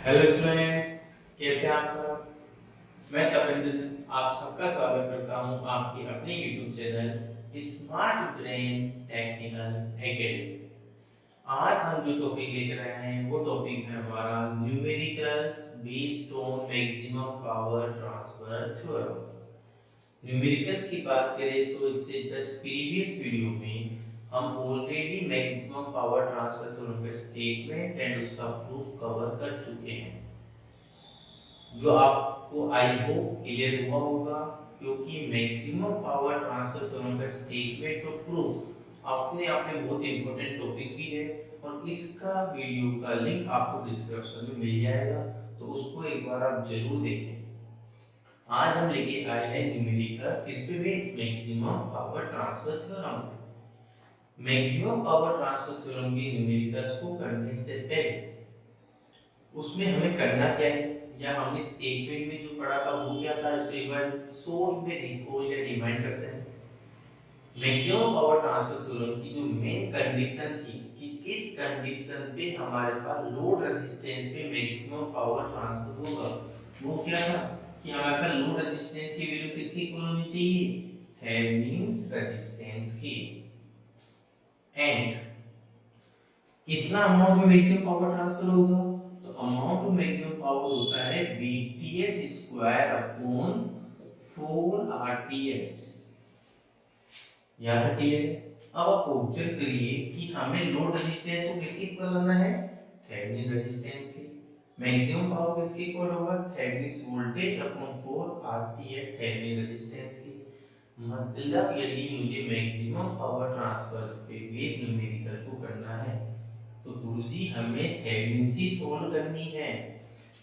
Hello students, कैसे हैं आप सब। मैं तपेंद्र आप सबका स्वागत करता हूं आपके अपने YouTube channel smart brain technical academy. आज हम जो टॉपिक लेकर आए हैं वो टॉपिक है हमारा numericals based on maximum power transfer theorem. Numericals की बात करें तो इससे जस्ट प्रीवियस वीडियो में हम already maximum power transfer theorem का स्टेटमेंट एंड उसका प्रूफ कवर कर चुके हैं, जो आपको आई होप क्लियर हुआ होगा, क्योंकि मैक्सिमम पावर ट्रांसफर थ्योरम का स्टेटमेंट और प्रूफ अपने आप में बहुत इंपॉर्टेंट टॉपिक भी है और इसका वीडियो का लिंक आपको डिस्क्रिप्शन में मिल जाएगा, तो उसको एक बार आप जरूर देखें। आज हम लेके आए हैं न्यूमेरिकल्स किस पे based maximum power transfer theorem पे। मैक्सिमम पावर ट्रांसफर थ्योरम के न्यूमेरिकल्स को करने से पहले उसमें हमें करना क्या है, या हमने स्टेटमेंट में जो पढ़ा था वो क्या था, इसको एक बार शॉर्ट में रिकॉल या रिमाइंड करते हैं। मैक्सिमम पावर ट्रांसफर थ्योरम की जो मेन कंडीशन थी कि किस कंडीशन पे हमारे पास लोड रेजिस्टेंस पे मैक्सिमम पावर ट्रांसफर होगा, वो क्या था कि हमारे पास लोड रेजिस्टेंस की वैल्यू किसकी इक्वल होनी चाहिए, थेवेनिन्स रेजिस्टेंस की। एंड कितना अमाउंट में मैक्सिमम पावर ट्रांसफर होगा, तो अमाउंट ऑफ मैक्सिमम पावर होता है Vth स्क्वायर अपॉन 4Rth। यहाँ तक क्लियर है। अब आप ऑब्जर्व करिए कि हमें लोड रेजिस्टेंस को किसके इक्वल लाना है, थेवेनिन रेजिस्टेंस के। मैक्सिमम पावर किसके इक्वल होगा, Thevenin voltage upon 4Rth Thevenin resistance की। मतलब यदि मुझे मैक्सिमम पावर ट्रांसफर पे बेस्ड न्यूमेरिकल को करना है तो गुरुजी हमें थेवेनिन ही सोल्व करनी है,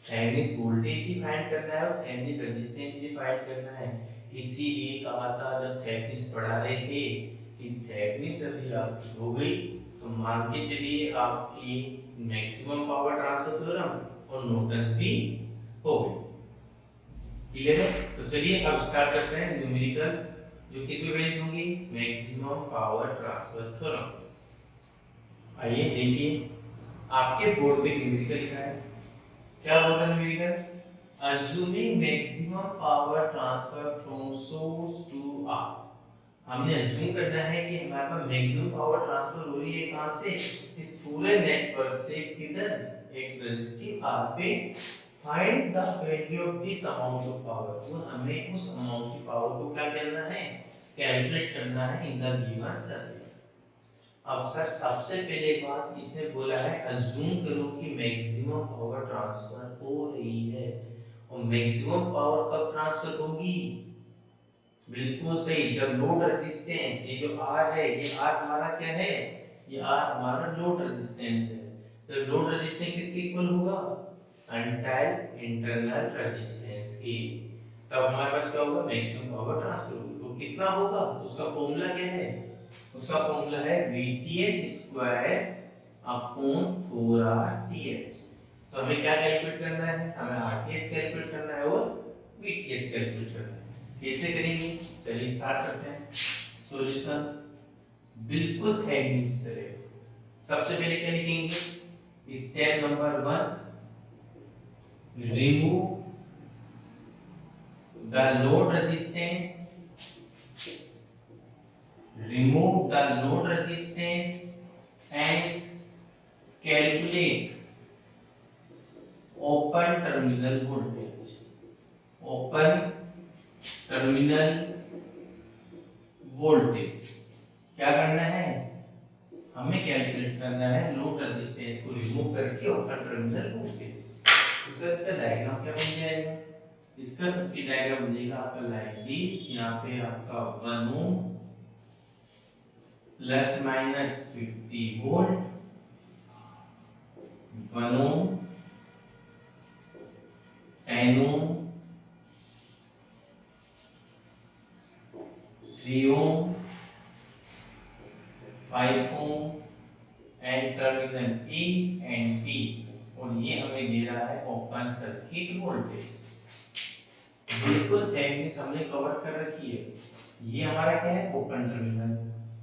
थेवेनिन वोल्टेज ही फाइंड करना है और थेवेनिन रेजिस्टेंस ही फाइंड करना है। इसीलिए कहा था जब थेवेनिन पढ़ा रहे थे कि थेवेनिन यदि आप हो गई तो मान के चलिए आपकी मैक्सिमम पावर ट्रांसफर थ्योरम और नॉर्टन्स भी हो गई। क्लियर है। तो चलिए अब स्टार्ट करते हैं न्यूमेरिकल्स जो किस पे बेस्ड होंगी, मैक्सिमम पावर ट्रांसफर थ्योरम। आइए देखिए, आपके बोर्ड पे न्यूमेरिकल लिखा है, क्या बोल रहा है numerical, assuming maximum power transfer from source to R। हमने अज्यूम करना है कि हमारे पास मैक्सिमम पावर ट्रांसफर हो रही है कहां से, इस पूरे नेटवर्क से किधर, एक रेजिस्टिव R पे। Find the value of this amount of power, तो हमें उस अमाउंट की पावर को क्या करना है, कैलकुलेट करना है इन द गिवन सर्किट। अब सर सबसे पहले बात इसने बोला है अज्यूम करो कि मैक्सिमम पावर ट्रांसफर हो रही है, और मैक्सिमम पावर कब ट्रांसफर होगी, बिल्कुल सही, जब लोड रेजिस्टेंस, ये जो आर है, ये आर हमारा क्या है, ये आर हमारा लोड रेजिस्टेंस है। तो लोड रेजिस्टेंस किसके इक्वल होगा, अनटाइप इंटरनल रेजिस्टेंस की। तब हमारे पास क्या होगा, मैक्सिमम पावर ट्रांसफर होगी। तो कितना होगा, तो उसका फॉर्मूला क्या है, उसका फॉर्मूला है Vth स्क्वायर अपॉन 4Rth। तो हमें क्या कैलकुलेट करना है, हमें Rth कैलकुलेट करना है और Vth कैलकुलेट करना है। कैसे करेंगे, चलिए स्टार्ट करते हैं। सॉल्यूशन बिल्कुल थेवेनिन से। सबसे पहले क्या लिखेंगे, step number 1, remove the load resistance, remove the load resistance and calculate open terminal voltage, open terminal voltage। क्या करना है, हमें कैलकुलेट करना है लोड रेजिस्टेंस को रिमूव करके ओपन टर्मिनल वोल्टेज। तो इसका डायग्राम क्या बन जाएगा, इसका सर्किट डायग्राम बनेगा आपका लाइक दिस। यहाँ पे आपका 1 ohm plus minus 50 volt, 1 ohm, 10 ohm, 3 ohm, 5 ohm and terminal A and B, और ये हमें दे रहा है ओपन सर्किट वोल्टेज। बिल्कुल थेवेनिन हमने कवर कर रखी है। ये हमारा क्या है, open terminal.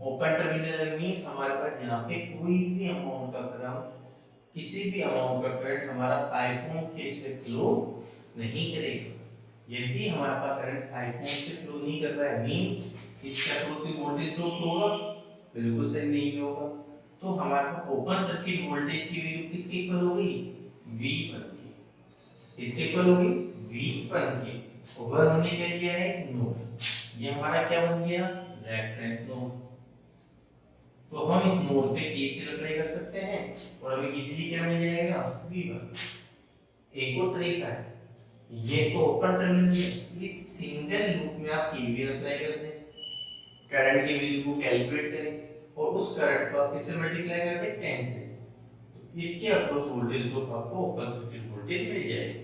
Open terminal means हमारे पास यहाँ पे कोई भी अमाउंट का करंट किसी भी अमाउंट का करंट हमारा 5 ओम के से फ्लो नहीं करेगा। यदि हमारे पास करंट 5 ओम से फ्लो नहीं कर रहा है मींस इसके अक्रॉस कोई वोल्टेज ड्रॉप होगा, बिल्कुल सही नहीं होगा। तो हमारे पास ओपन सर्किट वोल्टेज की वैल्यू किसके इक्वल होगी, V1 की। इसके इक्वल होगी V1 की। और हमने क्या लिया है, नोड। ये हमारा क्या बन गया, रेफरेंस नोड। तो हम इस नोड पे केसीएल अप्लाई कर सकते हैं और हमें इजीली क्या मिल जाएगा, V1। एक और तरीका है, ये तो ओपन टर्मिनल है, इस सिंगल लूप में आप केवीएल अप्लाई कर दें, करंट की वैल्यू को कैलकुलेट करें और उस करंट को आप किससे मल्टीप्लाई कर दें, 10 से। तो इसके अक्रॉस वोल्टेज जो आपको ओपन सर्किट वोल्टेज मिल जाएगी।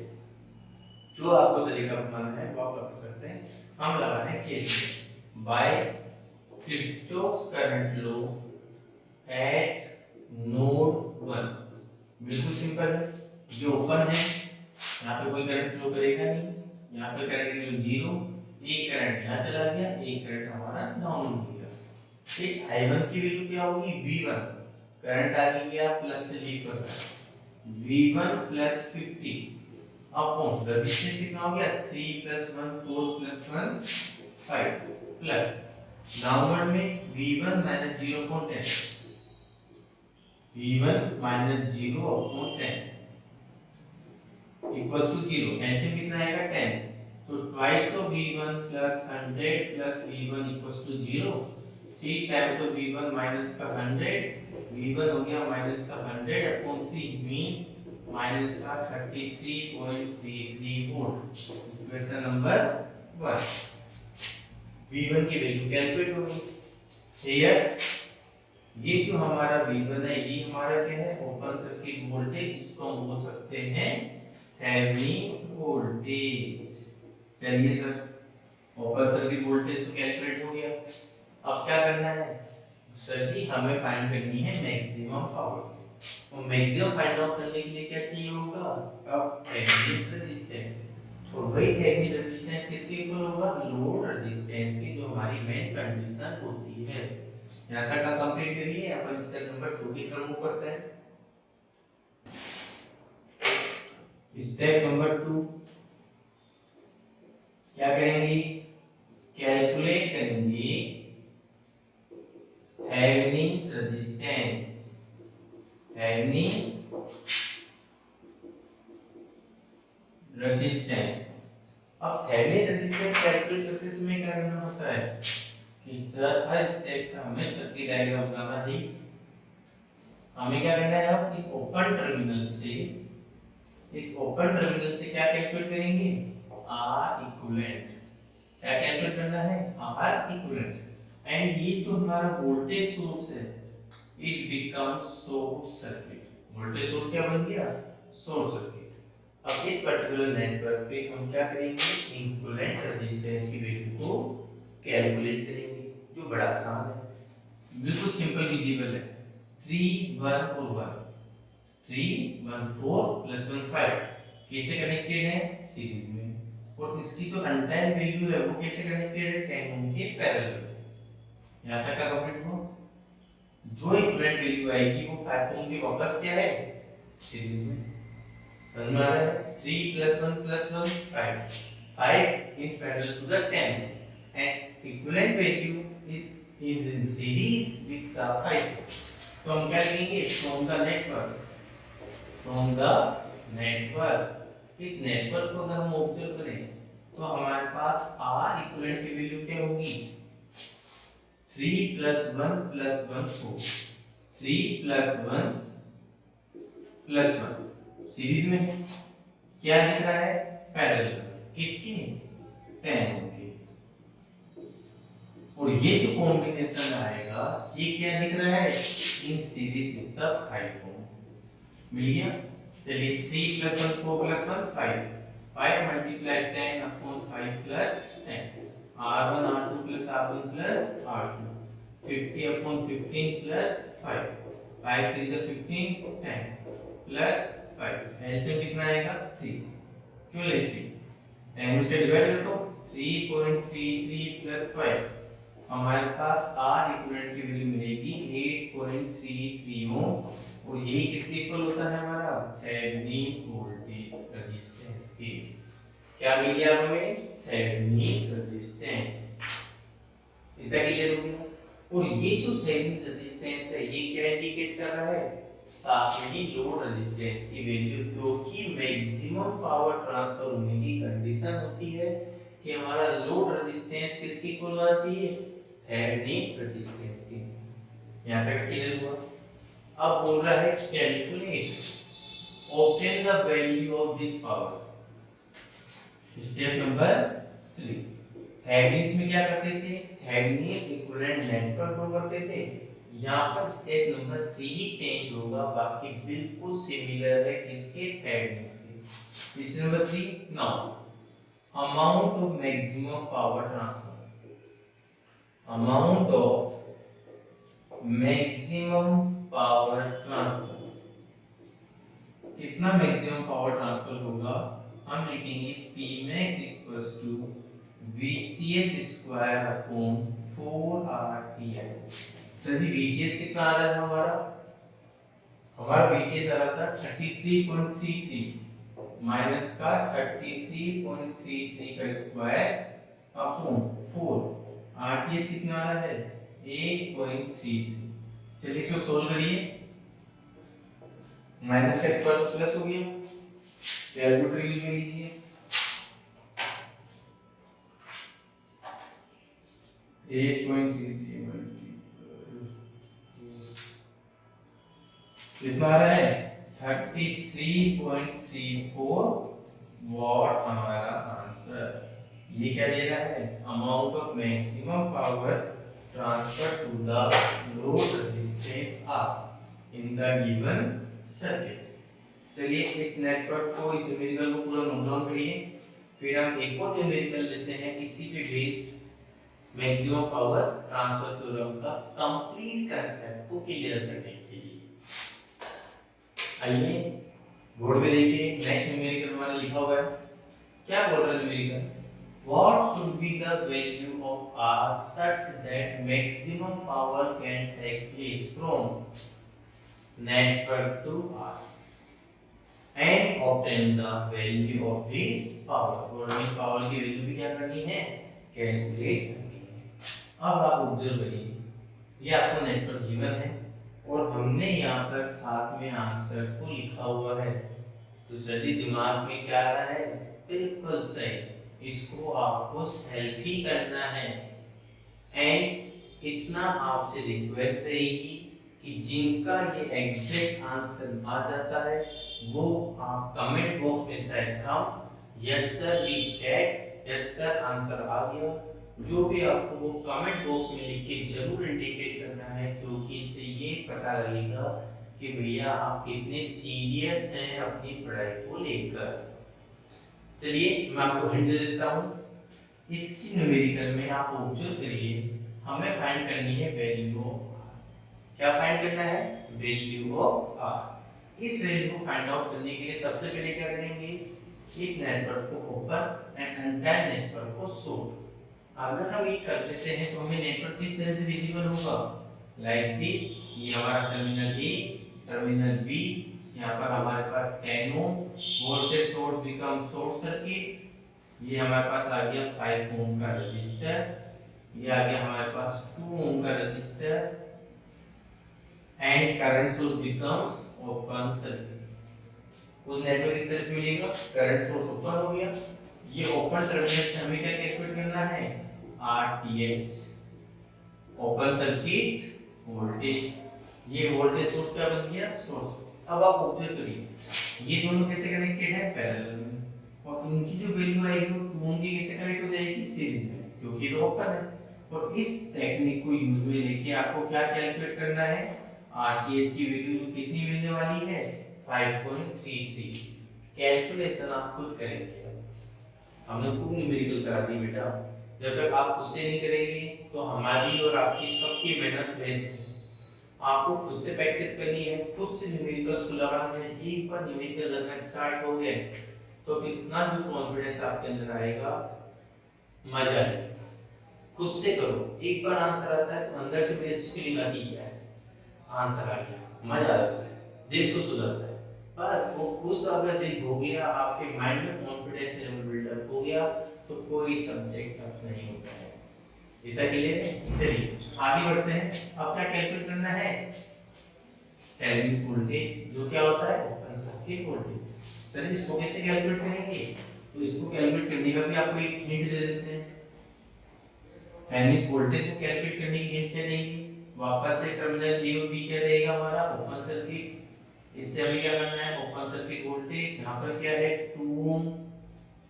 जो आपको तरीका अपनाना है वो आप लगा सकते हैं। हम लगा रहे हैं KCL by Kirchhoff's current law at node 1। बिल्कुल सिंपल है, ये ओपन है, यहाँ पे कोई करंट फ्लो करेगा नहीं, यहाँ पे करंट की वैल्यू 0, एक करंट यहाँ चला गया, एक करंट हमारा डाउन हो गया। इस I1 की वैल्यू क्या होगी, V1। करंट आगे गया प्लस से लीव कर रहा है, V1 प्लस 50 अपॉन रेजिस्टेंस कितना हो गया, 3 प्लस 1 4 प्लस 1 5 प्लस डाउनवर्ड में V1 minus 0.10, V1 minus 0/10 equals to 0। LCM कितना आएगा, 10। तो twice of V1 plus 100 plus V1 equals to 0। 3 times of V1 minus का 100, V1 हो गया माइनस का 100/3 मींस माइनस का 33.33 वोल्ट। Equation number 1। V1 की वैल्यू कैलकुलेट होगी। क्लियर, ये जो हमारा V1 है ये हमारा क्या है, ओपन सर्किट वोल्टेज, इसको हम बोल सकते हैं थेवेनिन वोल्टेज। चलिए सर, ओपन सर्किट वोल्टेज तो कैलकुलेट हो गया, अब क्या करना है सर जी, हमें फाइंड करनी है मैक्सिमम पावर। तो मैक्सिमम फाइंड आउट करने के लिए क्या चाहिए होगा, अब थेवेनिन रेजिस्टेंस। तो वही थेवेनिन रेजिस्टेंस किसके इक्वल होगा, लोड रेजिस्टेंस की, जो हमारी मेन कंडीशन होती है। यहाँ तक आप कंप्लीट करिए, अपन स्टेप नंबर 2 की तरफ मूव करते हैं। स्टेप नंबर 2 क्या करेंगे, कैलकुलेट करेंगे थेवेनिन रेजिस्टेंस। Thevenin resistance. अब थेवेनिन रेजिस्टेंस कैलकुलेट करते समय क्या करना होता है कि सर हर स्टेप का हमें सर्किट डायग्राम बनाना है। हमें क्या करना है, अब इस ओपन टर्मिनल से क्या कैलकुलेट करेंगे, R इक्विवेलेंट। क्या कैलकुलेट करना है, R इक्विवेलेंट। एंड ये जो हमारा वोल्टेज सोर्स है it becomes short circuit. Voltage source क्या बन गया, शॉर्ट सर्किट। अब इस पर्टिकुलर नेटवर्क पे हम क्या करेंगे, इक्विवेलेंट रेजिस्टेंस की वैल्यू को कैलकुलेट करेंगे, जो बड़ा आसान है, बिल्कुल सिंपल विजिबल है। 3 1 और 1, 3 1 4 प्लस 1 5 कैसे कनेक्टेड है, सीरीज में। और इसकी जो अनटाइम वैल्यू है वो कैसे कनेक्टेड है, 10 ओम के पैरेलल। यहां तक का कंप्लीट हो। जो इक्विवेलेंट वैल्यू आएगी वो 5 ओम के वापस क्या है, सीरीज में। समझ में आ रहा है, 3 plus 1 plus 1 5 5 in parallel to the 10 and equivalent value is in series with the 5। तो हम क्या लिखेंगे, from the network। इस नेटवर्क को अगर हम ऑब्जर्व करें तो हमारे पास R इक्विवेलेंट की वैल्यू क्या होगी, 3 plus 1 plus 1 4, 3 plus 1 plus 1 series में है। क्या दिख रहा है, पैरेलल। किसकी, 10 ओम की। और ये जो कॉम्बिनेशन आएगा ये क्या दिख रहा है, इन सीरीज विद द 5 ओम। मिल गया। चलिए 3 plus 1 4 plus 1 5 5 multiply 10 upon 5 plus 10 R1 R2 plus R1 plus R2 50 upon 15 plus 5 5 3 जा 15 10 प्लस 5 ऐसे कितना आएगा 3। क्यों ले 3, 10 से डिवाइड कर दो, 3.33 प्लस 5 हमारे पास R इक्विवेलेंट की वैल्यू मिलेगी 8.33 ओम। और ये किसके इक्वल होता है क्या मिल गया हमें? Thevenin resistance. इतना क्लियर हो गया। और ये जो थेवेनिन रेजिस्टेंस है ये क्या इंडिकेट कर रहा है? साथ में ही लोड रेजिस्टेंस की वैल्यू, क्योंकि मैक्सिमम पावर ट्रांसफर होने की कंडीशन होती है कि हमारा लोड रेजिस्टेंस किसकी इक्वल होना चाहिए? थेवेनिन रेजिस्टेंस की। यहां तक क्लियर हुआ। अब बोल रहा है calculate obtain the value of this power। Step number 3। Thevenin में क्या करते थे? थेवेनिन इक्विवेलेंट नेटवर्क ड्रॉ करते थे। यहाँ पर स्टेप नंबर 3 ही चेंज होगा, बाकी बिल्कुल सिमिलर है किसके? थेवेनिन के। Step number 3 now amount of maximum power transfer. Amount of maximum power transfer, कितना मैक्सिमम पावर ट्रांसफर होगा? हम लिखेंगे Pmax equals to Vth square upon 4Rth। Sir ji Vth कितना आ रहा था हमारा? हमारा Vth आ रहा था 33.33 माइनस का 33.33 का स्क्वायर अपॉन 4। Rth कितना आ रहा है? 8.33। चलिए इसको सोल्व करिए। माइनस का स्क्वायर प्लस हो गया, कैलकुलेटर यूज में लीजिए। 8.33 कितना आ रहा है? 33.34 वॉट हमारा आंसर। ये क्या दे रहा है? Amount of maximum power transfer to the load resistance R in the given circuit. चलिए इस नेटवर्क को, इस न्यूमेरिकल को पूरा नोट डाउन करिए। फिर हम एक और न्यूमेरिकल लेते हैं इसी पे based maximum power transfer theorem का कंप्लीट कांसेप्ट को क्लियर करने के लिए। आइए बोर्ड में देखिए, नेक्स्ट न्यूमेरिकल हमारा लिखा हुआ है। क्या बोल रहा है numerical? What should be the value of R such that maximum power can take place from network to R and obtain the value of this power। और हमें पावर की वैल्यू भी क्या करनी है? कैलकुलेट करनी है। अब आप ऑब्जर्व करिए, ये आपको नेटवर्क गिवन है और हमने यहाँ पर साथ में आंसर्स को लिखा हुआ है। तो चलिए दिमाग में क्या आ रहा है? बिल्कुल सही, इसको आपको सेल्फ ही करना है। एंड इतना आपसे रिक्वेस्ट रहेगी कि जिनका ये एग्जैक्ट आंसर आ जाता है वो आप कमेंट बॉक्स में type thumb yes sir we get, yes sir answer आ गया, जो भी आपको वो कमेंट बॉक्स में लिख के जरूर इंडिकेट करना है, क्योंकि इससे ये पता लगेगा कि भैया आप कितने सीरियस हैं अपनी पढ़ाई को लेकर। चलिए मैं आपको हिंट दे देता हूँ। इसकी न्यूमेरिकल में आप ऑब्जर्व करिए, हमें फाइंड करनी है वैल्यू ऑफ आर। क्या फाइंड करना है? Value of R. इस वैल्यू को फाइंड आउट करने के लिए सबसे पहले क्या करेंगे? इस नेटवर्क को ओपन एंड एंटायर नेटवर्क को शॉर्ट। अगर हम ये कर देते हैं तो हमें नेटवर्क किस तरह से विजिबल होगा? Like this. ये हमारा टर्मिनल ए, टर्मिनल बी, यहाँ पर हमारे पास 10 ohm voltage source become short circuit. ये हमारे पास आ गया 5 ओम का रजिस्टर, ये आ गया हमारे पास 2 ओम का register and current source becomes open circuit. उस नेटवर्क इस तरह से मिलेगा, करंट सोर्स ओपन हो गया। ये ओपन टर्मिनल से हमें क्या कैलकुलेट करना है? RTH, open circuit voltage. ये वोल्टेज सोर्स क्या बन गया? सोर्स। अब आप ऑब्जर्व करिए, ये दोनों कैसे कनेक्टेड है? पैरेलल में। और इनकी जो वैल्यू आएगी वो 2 ओम की कैसे कनेक्ट हो जाएगी? सीरीज में, क्योंकि तो ओपन है। और इस टेक्निक को यूज में लेके आपको क्या कैलकुलेट करना है? आरटीएच की वैल्यू जो कितनी मिलने वाली है? 5.33। कैलकुलेशन आप खुद करेंगे, हमने खूब न्यूमेरिकल करा दी बेटा। जब तक आप खुद से नहीं करेंगे तो हमारी और आपकी सबकी मेहनत वेस्ट है। आपको खुद से प्रैक्टिस करनी है, खुद से न्यूमेरिकल्स को लगाना है। एक बार न्यूमेरिकल लगना स्टार्ट हो गए तो फिर इतना जो कॉन्फिडेंस आपके अंदर आएगा, मजा आएगा। खुद से करो, एक बार आंसर आता है तो अंदर से भी अच्छी फीलिंग आती है, यस आंसर आ गया, मजा आता है, दिल खुश हो जाता है। बस वो खुश अगर दिल हो गया, आपके माइंड में कॉन्फिडेंस लेवल बिल्ड टफ हो गया तो कोई सब्जेक्ट टफ नहीं होता है। इतना क्लियर है? चलिए आगे बढ़ते हैं। अब क्या कैलकुलेट करना है? थेवेनिन वोल्टेज, जो क्या होता है ओपन सर्किट वोल्टेज। सर इसको कैसे कैलकुलेट करेंगे? तो इसको कैलकुलेट करने का भी आपको एक हिंट दे देते हैं। थेवेनिन वोल्टेज को कैलकुलेट करने की हिंट क्या देंगे? वापस से टर्मिनल ए और बी क्या रहेगा हमारा ओपन सर्किट। इससे हमें क्या करना है? ओपन सर्किट वोल्टेज, यहाँ पर क्या है 2 ओम,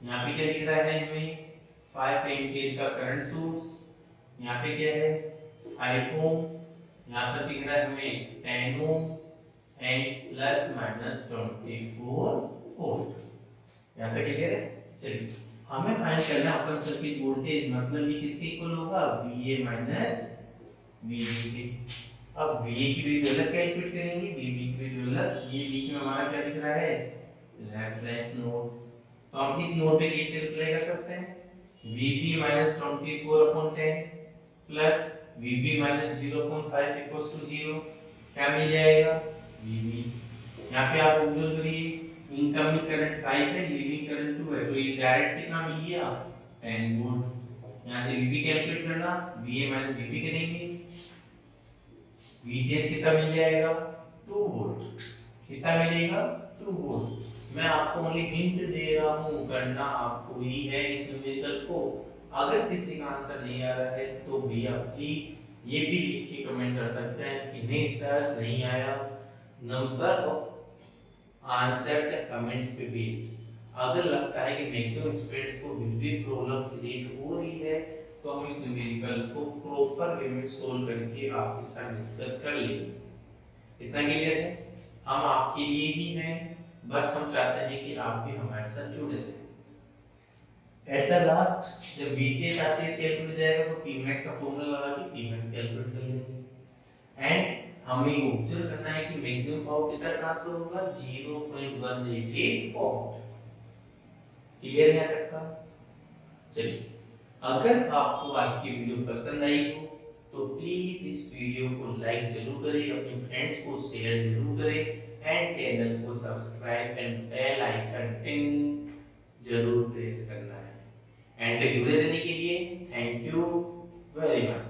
यहाँ पे क्या दिख रहा है हमें 5 एम्पीयर का करंट सोर्स, यहाँ पे क्या है 5 ओम, यहाँ पर दिख रहा है हमें 10 ohm and plus minus 24 volt. यहाँ तक क्लियर है? चलिए हमें फाइंड करना है ओपन सर्किट वोल्टेज, मतलब ये किसके इक्वल होगा? VA माइनस VB के। अब VA की वैल्यू अलग कैलकुलेट करेंगे, VB की वैल्यू अलग। ये बीच में हमारा क्या दिख रहा है? Reference node. तो हम इस नोड पे कैसे अप्लाई कर सकते हैं? VB minus 24/10 plus VB minus 0.5 equals to 0। क्या मिल जाएगा? VB। यहाँ पे आप ऑब्जर्व करिए, इनकमिंग करंट 5 है, लीविंग करंट 2 है, तो ये डायरेक्ट कितना मिल गया? 10 वोल्ट। यहाँ से VB कैलकुलेट करना, VA माइनस VB करेंगे, VTH कितना मिल जाएगा? 2 वोल्ट। कितना मिलेगा? 2 वोल्ट। मैं आपको ओनली हिंट दे रहा हूँ, करना आपको ही है इस न्यूमेरिकल को। अगर किसी का आंसर नहीं आ रहा है तो भी आप ये भी लिख के कमेंट कर सकते हैं कि नहीं सर नहीं आया। नंबर ऑफ आंसर्स या कमेंट्स पे बेस्ड अगर लगता है कि मैक्सिमम स्टूडेंट्स को भी प्रॉब्लम क्रिएट हो रही है तो हम इस न्यूमेरिकल को प्रॉपर वे में सोल्व करके आपके साथ डिस्कस कर लेंगे। इतना क्लियर है? हम आपके लिए ही हैं, बट हम चाहते हैं कि आप भी हमारे साथ जुड़े रहें। एट द लास्ट जब VTH आते है कैलकुलेट हो जाएगा तो Pmax का फॉर्मूला लगा के Pmax कैलकुलेट कर लेंगे। एंड हमें ऑब्जर्व करना है कि मैक्सिमम पावर कितना ट्रांसफर होगा? 0.188 वॉट। क्लियर है यहाँ तक का? चलिए अगर आपको आज की वीडियो पसंद आई हो तो प्लीज इस वीडियो को लाइक जरूर करें, अपने फ्रेंड्स को शेयर जरूर करें एंड चैनल को सब्सक्राइब एंड बेल आइकन टिंग जरूर प्रेस करना है। एंड तक जुड़े रहने के लिए थैंक यू वेरी मच।